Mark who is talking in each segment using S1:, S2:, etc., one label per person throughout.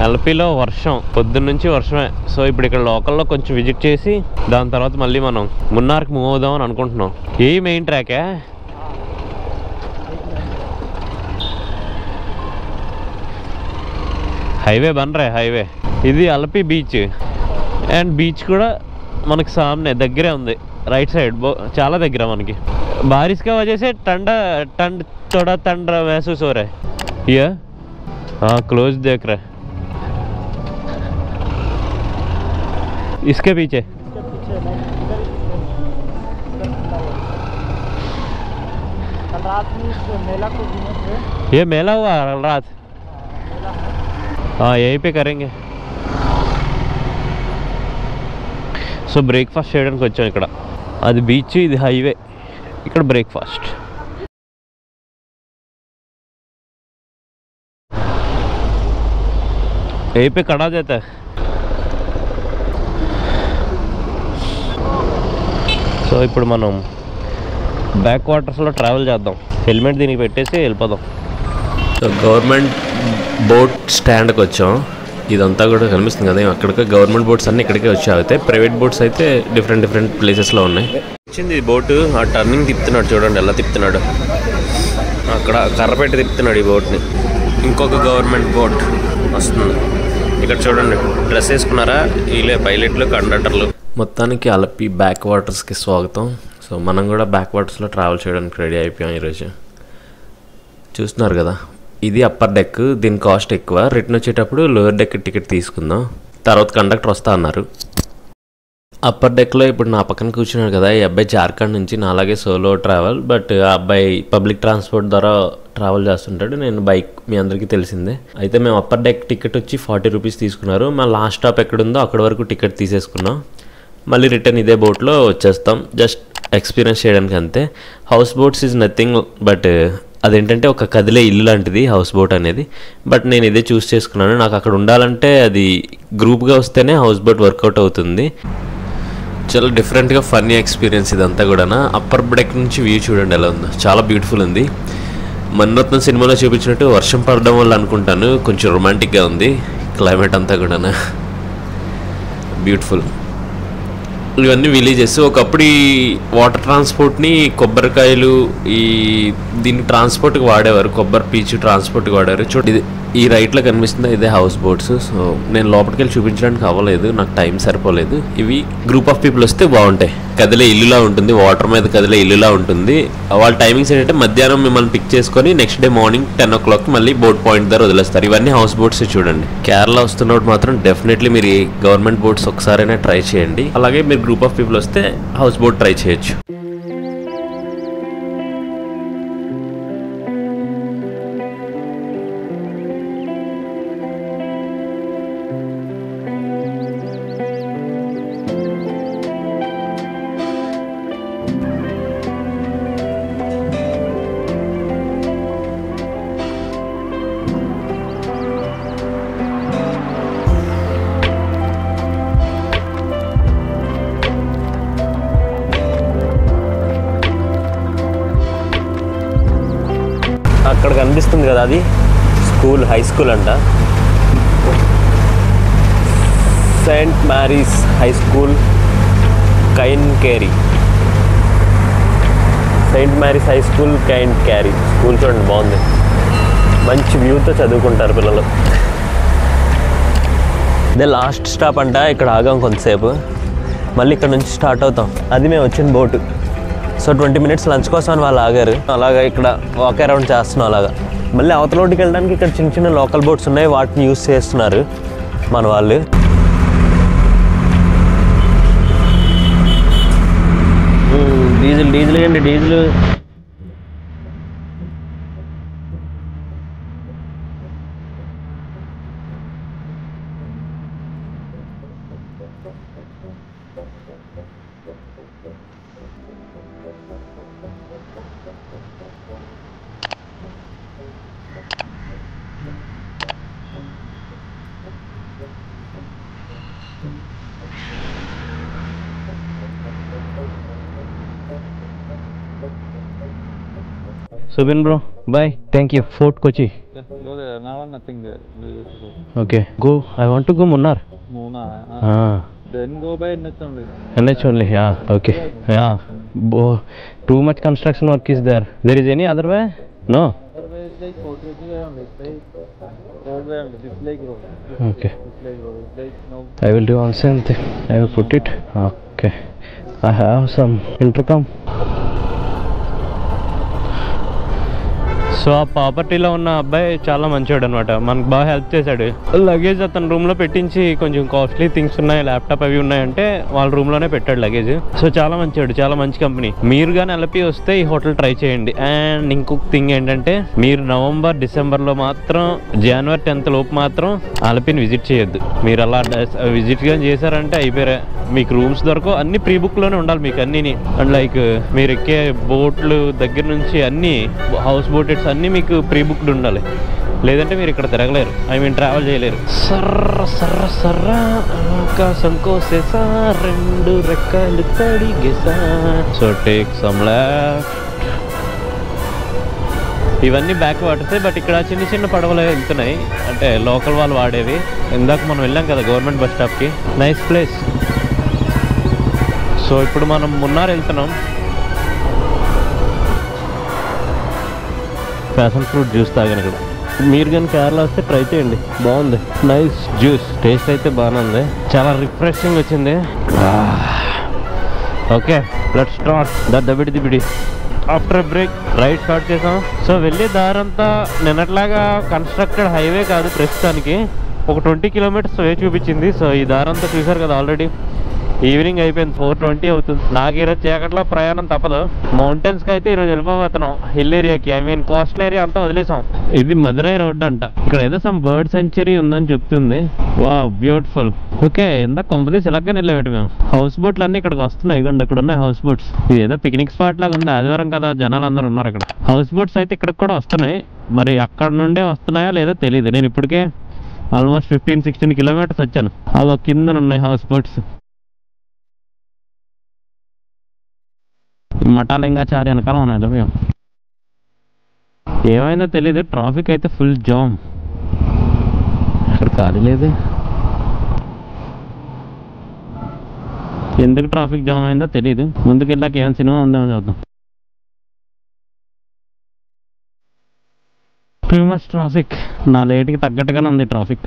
S1: అలపిలో వర్షం పొద్దున్న నుంచి వర్షమే. సో ఇప్పుడు ఇక్కడ లోకల్లో కొంచెం విజిట్ చేసి దాని తర్వాత మళ్ళీ మనం మున్నార్కి మూవ్ అవుదాం అని అనుకుంటున్నాం. ఏ మెయిన్ ట్రాకే హైవే బన్ రే హైవే. ఇది అలపి బీచ్ అండ్ బీచ్ కూడా మనకి సామనే దగ్గరే ఉంది రైట్ సైడ్. చాలా దగ్గర మనకి. बारिश का वजह से ठंड थोड़ा ठंड महसूस हो रहा है ये. हाँ क्लोज देख रहे हैं इसके पीछे
S2: रात में मेला को घूमे.
S1: ये मेला हुआ रात. हाँ यहीं पे करेंगे. సో బ్రేక్ఫాస్ట్ చేయడానికి వచ్చాం ఇక్కడ. అది బీచ్, ఇది హైవే. ఇక్కడ బ్రేక్ఫాస్ట్. ఏ పే కడా దేతా. సో ఇప్పుడు మనం బ్యాక్ వాటర్స్లో ట్రావెల్ చేద్దాం. హెల్మెట్ దీనికి పెట్టేసి వెళ్ళిపోదాం. సో గవర్నమెంట్ బోట్ స్టాండ్కి వచ్చాం. ఇదంతా కూడా కనిపిస్తుంది కదా, అక్కడికి గవర్నమెంట్ బోట్స్ అన్నీ ఇక్కడికే వచ్చాయి. అయితే ప్రైవేట్ బోట్స్ అయితే డిఫరెంట్ ప్లేసెస్లో ఉన్నాయి. వచ్చింది బోటు. ఆ టర్నింగ్ తిప్పుతున్నాడు చూడండి, ఎలా తిప్పుతున్నాడు. అక్కడ కర్ర పెట్టి తిప్పుతున్నాడు ఈ బోట్ని. ఇంకొక గవర్నమెంట్ బోట్ వస్తుంది ఇక్కడ చూడండి. డ్రెస్ వేసుకున్నారా వీళ్ళే పైలట్లు, కండక్టర్లు. మొత్తానికి అలపి బ్యాక్ వాటర్స్కి స్వాగతం. సో మనం కూడా బ్యాక్ వాటర్స్లో ట్రావెల్ చేయడానికి రెడీ అయిపోయాం ఈరోజు. చూస్తున్నారు కదా, ఇది అప్పర్ డెక్. దీని కాస్ట్ ఎక్కువ. రిటర్న్ వచ్చేటప్పుడు లోయర్ డెక్ టికెట్ తీసుకుందాం. తర్వాత కండక్టర్ వస్తా అన్నారు. అప్పర్ డెక్లో ఇప్పుడు నా పక్కన కూర్చున్నాడు కదా, ఈ అబ్బాయి జార్ఖండ్ నుంచి, నా అలాగే సోలో ట్రావెల్. బట్ ఆ అబ్బాయి పబ్లిక్ ట్రాన్స్పోర్ట్ ద్వారా ట్రావెల్ చేస్తుంటాడు. నేను బైక్, మీ అందరికీ తెలిసిందే. అయితే మేము అప్పర్ డెక్ టికెట్ వచ్చి 40 రూపీస్ తీసుకున్నారు. మా లాస్ట్ స్టాప్ ఎక్కడుందో అక్కడ వరకు టికెట్ తీసేసుకున్నాం. మళ్ళీ రిటర్న్ ఇదే బోట్లో వచ్చేస్తాం. జస్ట్ ఎక్స్పీరియన్స్ చేయడానికి అంతే. House boats is nothing but అదేంటంటే ఒక కదిలే ఇల్లు లాంటిది హౌస్ బోట్ అనేది. బట్ నేను ఇదే చూస్ చేసుకున్నాను. నాకు అక్కడ ఉండాలంటే అది గ్రూప్గా వస్తేనే హౌస్ బోట్ వర్కౌట్ అవుతుంది. చాలా డిఫరెంట్గా ఫన్నీ ఎక్స్పీరియన్స్ ఇదంతా కూడా. అప్పర్ డెక్ నుంచి వ్యూ చూడండి ఎలా ఉందో, చాలా బ్యూటిఫుల్ ఉంది. మన్రత్నం సినిమాలో చూపించినట్టు వర్షం పడడం వల్ల అనుకుంటాను కొంచెం రొమాంటిక్గా ఉంది క్లైమేట్ అంతా కూడా. బ్యూటిఫుల్. ఇవన్నీ విలేజెస్. ఒకప్పుడు ఈ వాటర్ ట్రాన్స్పోర్ట్ని కొబ్బరికాయలు దీన్ని ట్రాన్స్పోర్ట్కి వాడేవారు. కొబ్బరి పీచు ట్రాన్స్పోర్ట్కి వాడేవారు. చూడండి ఈ రైట్లో కనిపిస్తుంది, ఇదే హౌస్ బోట్స్. సో నేను లోపలికి వెళ్ళి చూపించడానికి అవ్వలేదు, నాకు టైం సరిపోలేదు. ఇవి గ్రూప్ ఆఫ్ పీపుల్ వస్తే బాగుంటాయి. కదిలే ఇల్లులా ఉంటుంది, వాటర్ మీద కదిలే ఇల్లులా ఉంటుంది. వాళ్ళ టైమింగ్స్ ఏంటంటే మధ్యాహ్నం మిమ్మల్ని పిక్ చేసుకొని నెక్స్ట్ డే మార్నింగ్ 10 o'clock మళ్ళీ బోట్ పాయింట్ దగ్గర వదిలేస్తారు. ఇవన్నీ హౌస్ బోట్స్ చూడండి. కేరళ వస్తున్నప్పుడు మాత్రం డెఫినెట్లీ మీరు ఈ గవర్నమెంట్ బోట్స్ ఒకసారైనా ట్రై చేయండి. అలాగే మీరు గ్రూప్ ఆఫ్ పీపుల్ వస్తే హౌస్ బోట్ ట్రై చేయొచ్చు. అక్కడ కనిపిస్తుంది కదా, అది స్కూల్, హై స్కూల్ అంట. Saint Mary's high school Kainakary. Saint Mary's high school Kainakary school చూడండి, బాగుంది. మంచి వ్యూతో చదువుకుంటారు పిల్లలు. ఇదే లాస్ట్ స్టాప్ అంట. ఇక్కడ ఆగాం కొంతసేపు, మళ్ళీ ఇక్కడ నుంచి స్టార్ట్ అవుతాం. అది మేము వచ్చిన బోటు. సో 20 minutes లంచ్ కోసం అని వాళ్ళు ఆగారు. అలాగా ఇక్కడ వాక్ అరౌండ్ చేస్తున్నాం. అలాగా మళ్ళీ అవతల రోడ్డుకి వెళ్ళడానికి ఇక్కడ చిన్న లోకల్ బోట్స్ ఉన్నాయి, వాటిని యూస్ చేస్తున్నారు మన వాళ్ళు. డీజిల్ అండి, diesel. Subin bro, bye. Thank you. Fort Kochi.
S2: now nothing there.
S1: Okay, go. I want to go Munnar.
S2: Mona. Then go by NH only.
S1: NH only, yeah. Okay, yeah. Too much construction work is there. There is any other way? No.
S2: Otherwise, like Fortune only. Road way only. This like road.
S1: Okay.
S2: This like road. Like no.
S1: I will do one same thing. I will put it. Okay. I have some intercom. So ఆ ప్రాపర్టీలో ఉన్న అబ్బాయి చాలా మంచివాడు అనమాట, మనకు బాగా help చేశాడు. Luggage అతను రూమ్లో పెట్టించి కొంచెం కాస్ట్లీ థింగ్స్ ఉన్నాయి, ల్యాప్టాప్ అవి ఉన్నాయంటే వాళ్ళ రూమ్లోనే పెట్టాడు లగేజ్. సో చాలా మంచివాడు, చాలా మంచి కంపెనీ. మీరు కానీ ఎల్పి వస్తే ఈ హోటల్ ట్రై చేయండి. అండ్ ఇంకొక థింగ్ ఏంటంటే మీరు నవంబర్ డిసెంబర్లో మాత్రం జనవరి 10th లోపు మాత్రం అలపిని విజిట్ చేయొద్దు. మీరు అలా విజిట్ కానీ చేశారంటే అయిపోయారా, మీకు రూమ్స్ దొరకవు. అన్ని ప్రీ బుక్లోనే ఉండాలి మీకు అన్నీ. అండ్ లైక్ మీరు ఎక్కే బోట్లు దగ్గర నుంచి అన్నీ హౌస్ బోటెడ్స్ అన్నీ మీకు ప్రీ బుక్డ్ ఉండాలి, లేదంటే మీరు ఇక్కడ తిరగలేరు, ఐ మీన్ ట్రావెల్ చేయలేరు. సర్ర సర్ర సర్ర ఆకాశం కోసేసా రెండు రెక్కలు తడిగేసా. So take some left. ఇవన్నీ బ్యాక్ వాటర్సే, బట్ ఇక్కడ చిన్న చిన్న పడవలు వెళ్తున్నాయి, అంటే లోకల్ వాళ్ళు వాడేవి. ఇందాక మనం వెళ్ళాం కదా గవర్నమెంట్ బస్ స్టాప్కి. Nice place. సో ఇప్పుడు మనం మున్నార్ వెళ్తున్నాం. ప్యాషన్ ఫ్రూట్ జ్యూస్ తాగాను ఇక్కడ. మీరు కానీ కేరళ వస్తే ట్రై చేయండి, బాగుంది. నైస్ జ్యూస్, టేస్ట్ అయితే బాగానే ఉంది, చాలా రిఫ్రెషింగ్ వచ్చింది. ఓకే, లెట్స్ స్టార్ట్ ద దబిడి. ఆఫ్టర్ బ్రేక్ రైడ్ స్టార్ట్ చేసాం. సో వెళ్ళే దారంతా నిన్నట్లాగా కన్స్ట్రక్టెడ్ హైవే కాదు, ప్రస్తుతానికి ఒక 20 kilometers వే చూపించింది. సో ఈ దారంతా చూసారు కదా ఆల్రెడీ. ఈవినింగ్ అయిపోయింది, 4:20 అవుతుంది. నాకు ఈరోజు చీకట్లో ప్రయాణం తప్పదు. మౌంటైన్స్కి అయితే ఈరోజు వెళ్ళిపోతున్నాం, హిల్ ఏరియాకి, ఐ మీన్ కోస్టల్ ఏరియా అంతా వదిలేసాం. ఇది మదురై రోడ్ అంట. ఇక్కడ ఏదో సమ్ బర్డ్ సెంచరీ ఉందని చెప్తుంది. వా బ్యూటిఫుల్. ఓకే, ఇందాక కంపెనీస్ ఇలాగే వెళ్ళేవాటి మేము. హౌస్ బోట్లు అన్నీ ఇక్కడికి వస్తున్నాయి, ఇవ్వండి ఇక్కడ ఉన్నాయి హౌస్ బోట్స్. ఇది ఏదో పిక్నిక్ స్పాట్ లాగా ఉంది, ఆదివారం కదా జనాలు అందరూ ఉన్నారు ఇక్కడ. హౌస్ బోట్స్ అయితే ఇక్కడికి కూడా వస్తున్నాయి, మరి అక్కడ నుండే వస్తున్నాయా లేదో తెలియదు. నేను ఇప్పటికే ఆల్మోస్ట్ 15-16 kilometers వచ్చాను. అవి కింద ఉన్నాయి హౌస్ బోట్స్. మఠాలింగాచారి వెనకాల ఉన్నాయి మేము. ఏమైందో తెలీదు, ట్రాఫిక్ అయితే ఫుల్ జామ్. ఇక్కడ ఖాళీ లేదు, ఎందుకు ట్రాఫిక్ జామ్ అయిందో తెలీదు. ముందుకు వెళ్ళాక ఏమైనా సినిమా ఉందేమో చూద్దాం. టూ మచ్ ట్రాఫిక్, నా లేట్కి తగ్గట్టుగానే ఉంది ట్రాఫిక్.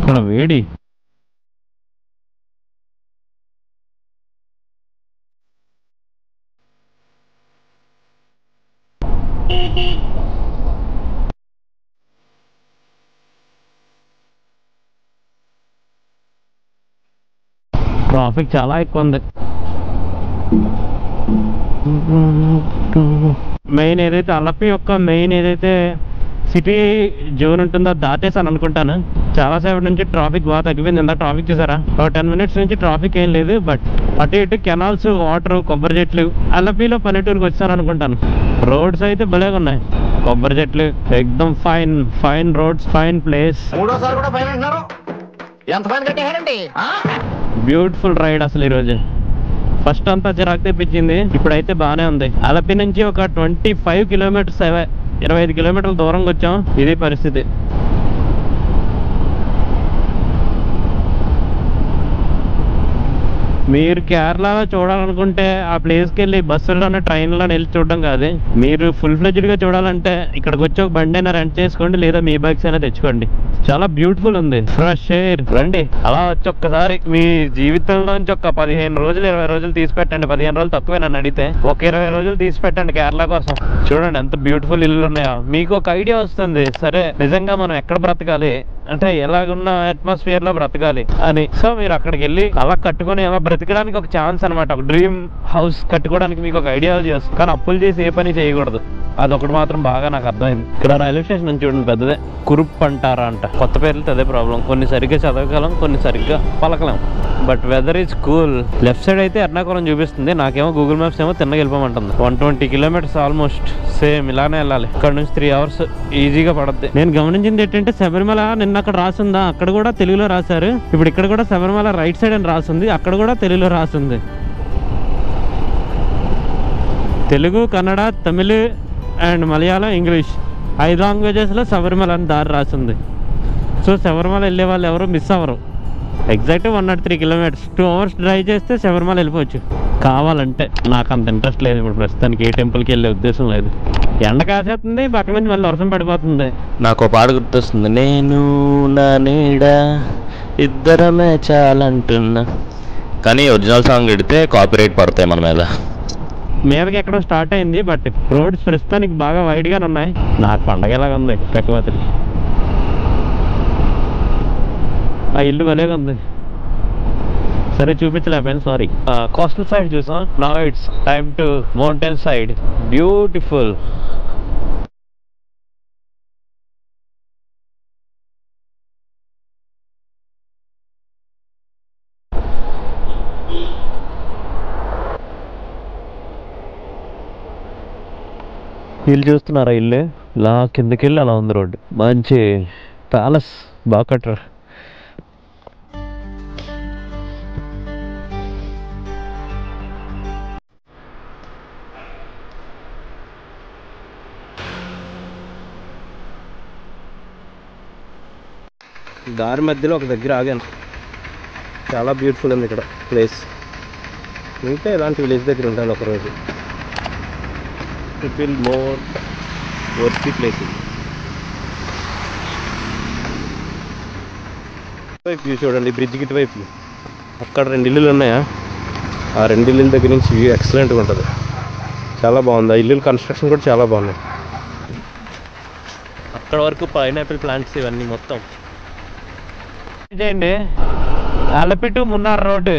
S1: ఇక్కడ వేడి. ట్రాఫిక్ చాలా ఎక్కువ ఉంది. మెయిన్ ఏదైతే అలపి యొక్క మెయిన్ ఏదైతే సిటీ జోన్ ఉంటుందో దాటేసాను అనుకుంటాను. చాలాసేపటి నుంచి ట్రాఫిక్ బాగా తగ్గిపోయింది. ఇందా ట్రాఫిక్ చూసారా, ఒక 10 minutes నుంచి ట్రాఫిక్ ఏం లేదు. బట్ అటు ఇటు కెనాల్స్, వాటర్, కొబ్బరి చెట్లు. అలపిలో పల్లెటూరుకి వచ్చాను అనుకుంటాను. రోడ్స్ అయితే భలేగా ఉన్నాయి, కొబ్బరి చెట్లు, ఎక్దమ్ fine roads, fine place. Beautiful ride అసలు ఈరోజు. ఫస్ట్ అంతా చిరాకు తెప్పించింది, ఇప్పుడైతే బాగానే ఉంది. అలపి నుంచి ఒక 25 kilometers 25 kilometers దూరంగా వచ్చాం. ఇదే పరిస్థితి. మీరు కేరళలో చూడాలనుకుంటే ఆ ప్లేస్కి వెళ్ళి బస్సుల్లోనే, ట్రైన్లోనే వెళ్ళి చూడడం కాదు. మీరు ఫుల్ ఫ్లెడ్జ్డ్గా చూడాలంటే ఇక్కడికి వచ్చి ఒక బండి అయినా రెంట్ చేసుకోండి, లేదా మీ బైక్స్ అయినా తెచ్చుకోండి. చాలా బ్యూటిఫుల్ ఉంది, ఫ్రెష్ ఎయిర్. రండి అలా వచ్చి ఒక్కసారి మీ జీవితంలోంచి ఒక 15 రోజులు 20 రోజులు తీసి పెట్టండి. 15 రోజులు తక్కువే నన్ను అడిగితే, ఒక 20 రోజులు తీసి పెట్టండి కేరళ కోసం. చూడండి ఎంత బ్యూటిఫుల్ ఇల్లు ఉన్నాయో, మీకు ఒక ఐడియా వస్తుంది. సరే నిజంగా మనం ఎక్కడ బ్రతకాలి అంటే, ఎలాగున్న అట్మాస్ఫియర్ లో బ్రతకాలి అని. సో మీరు అక్కడికి వెళ్ళి అలా కట్టుకొని అలా బ్రతకడానికి ఒక ఛాన్స్ అనమాట. ఒక డ్రీమ్ హౌస్ కట్టుకోవడానికి మీకు ఒక ఐడియాలజీ వస్తుంది. కానీ అప్పులు చేసి ఏ పని చేయకూడదు, అదొకటి మాత్రం బాగా నాకు అర్థమైంది. ఇక్కడ రైల్వే స్టేషన్ నుంచి చూడండి, పెద్దదే. కురుప్ అంటారా అంట. కొత్త పేర్లతో అదే ప్రాబ్లం, కొన్ని సరిగ్గా చదవగలం, కొన్ని సరిగ్గా పలకలేం. But weather is cool. Left side అయితే ఎర్నాకుళం చూపిస్తుంది, నాకేమో గూగుల్ మ్యాప్స్ ఏమో తిన్నగా వెళ్ళిపోమంటుంది. 120 kilometers ఆల్మోస్ట్. సేమ్ ఇలానే వెళ్ళాలి. ఇక్కడ నుంచి 3 hours ఈజీగా పడుద్ది. నేను గమనించింది ఏంటంటే, శబరిమల నిన్న అక్కడ రాసిందా, అక్కడ కూడా తెలుగులో రాశారు. ఇప్పుడు ఇక్కడ కూడా శబరిమల రైట్ సైడ్ అని రాసింది, అక్కడ కూడా తెలుగులో రాసింది. తెలుగు, కన్నడ, తమిళ్ అండ్ మలయాళం, ఇంగ్లీష్
S2: 5 లాంగ్వేజెస్లో శబరిమల అని దారి రాసింది. సో శబరిమల వెళ్ళే వాళ్ళు ఎవరు మిస్ అవ్వరు. ఎగ్జాక్ట్ 103 కిలోమీటర్స్, 2 hours డ్రైవ్ చేస్తే శబరిమల వెళ్ళిపోవచ్చు. కావాలంటే నాకు అంత ఇంట్రెస్ట్ లేదు ఇప్పుడు ప్రస్తుతానికి, ఏ టెంపుల్కి వెళ్ళే ఉద్దేశం లేదు. ఎండ కాసేస్తుంది, పక్క నుంచి మళ్ళీ వర్షం పడిపోతుంది.
S1: నాకు ఒక పాట గుర్తొస్తుంది, నేను నా నీడ ఇద్దరమే చాలంటున్నా. కానీ ఒరిజినల్ సాంగ్ పెడితే కాపీరైట్ పడతాయి మన
S2: మీదకి ఎక్కడో స్టార్ట్ అయింది. బట్ రోడ్స్ ప్రస్తుతానికి బాగా వైడ్గానే ఉన్నాయి. నాకు పండగ ఎలాగ ఉంది పెక్కవతికి. ఆ ఇల్లు భలేగా ఉంది. సరే చూపించలేకపోయాను, సారీ. కోస్టల్ సైడ్ చూసాం. Now it's time to mountain side. Beautiful. ఇల్లు చూస్తున్నారా? ఇల్లు ఇలా కిందకి వెళ్ళి అలా ఉంది రోడ్డు. మంచి ప్యాలెస్, బాగా కట్టారు. దారి మధ్యలో ఒక దగ్గర ఆగాను. చాలా బ్యూటిఫుల్ ఉంది ఇక్కడ ప్లేస్. ఇంకా ఇలాంటి విలేజ్ దగ్గర ఉంటాను ఒకరోజు. It will more worthy place. View చూడండి, బ్రిడ్జ్ గిట్ వైపు అక్కడ 2 ఇల్లులు ఉన్నాయా, ఆ 2 ఇల్లుల దగ్గర నుంచి వ్యూ ఎక్సలెంట్గా ఉంటుంది. చాలా బాగుంది. ఆ ఇల్లుల కన్స్ట్రక్షన్ కూడా చాలా బాగున్నాయి. అక్కడ వరకు పైనాపిల్ ప్లాంట్స్ ఇవన్నీ మొత్తం. ఇదేండి అలపి టు మున్నార్ రోడ్డు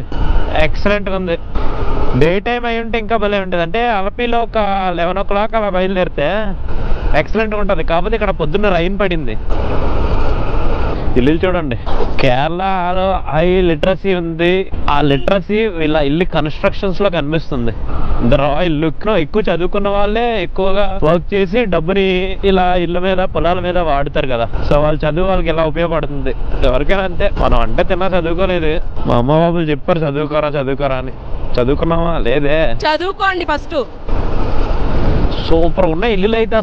S2: ఎక్సలెంట్గా ఉంది. డే టైం అయి ఉంటే ఇంకా భలే ఉంటుంది. అంటే అలపిలో ఒక 11 o'clock అలా బయలుదేరితే ఎక్సలెంట్గా ఉంటుంది. కాకపోతే ఇక్కడ పొద్దున్న రైన్ పడింది. ఇల్లు చూడండి, కేరళలో హై లిటరసీ ఉంది. ఆ లిటరసీ ఇలా ఇల్లు కన్స్ట్రక్షన్స్లో కనిపిస్తుంది. ఇల్లు ఎక్కువ చదువుకున్న వాళ్ళే ఎక్కువగా వర్క్ చేసి డబ్బుని ఇలా ఇళ్ళ మీద పొలాల మీద వాడుతారు కదా. సో వాళ్ళు చదువు వాళ్ళకి ఇలా ఉపయోగపడుతుంది. ఎవరికైనా అంతే. మనం అంటే తిన్నా చదువుకోలేదు. మా అమ్మ బాబులు చెప్పారు చదువుకోరా అని. చదువుకున్నావా? లేదే.
S3: చదువుకోండి ఫస్ట్.
S2: సూపర్ ఉన్నాయి ఇల్లులు అయితే.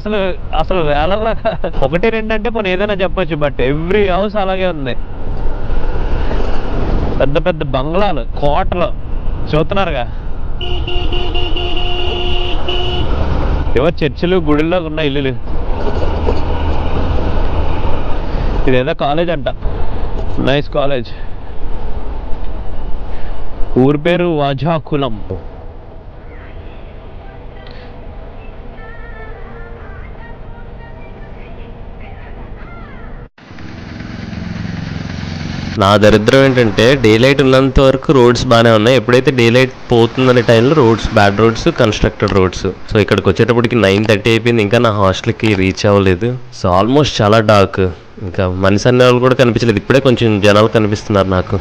S2: అసలు వేలల్లో 1, 2 అంటే మనం ఏదైనా చెప్పొచ్చు. బట్ ఎవ్రీ హౌస్ అలాగే ఉంది. పెద్ద పెద్ద బంగ్లాలు, కోటలు చూస్తున్నారుగా. ఎవరు చర్చిలు, గుడిలో ఉన్న ఇల్లులు. ఇదేదో కాలేజ్ అంట, నైస్ కాలేజ్. ఊరి పేరు వాజాకులం.
S1: నా దరిద్రం ఏంటంటే డే లైట్ ఉన్నంత వరకు రోడ్స్ బాగానే ఉన్నాయి. ఎప్పుడైతే డే లైట్ పోతుందనే టైంలో bad roads, constructed roads. So ఇక్కడికి వచ్చేటప్పటికి 9:30 అయిపోయింది. ఇంకా నా హాస్టల్కి రీచ్ అవ్వలేదు. సో ఆల్మోస్ట్ చాలా డార్క్. ఇంకా మనిషి అనే వాళ్ళు కూడా కనిపించలేదు. ఇప్పుడే కొంచెం జనాలు కనిపిస్తున్నారు నాకు.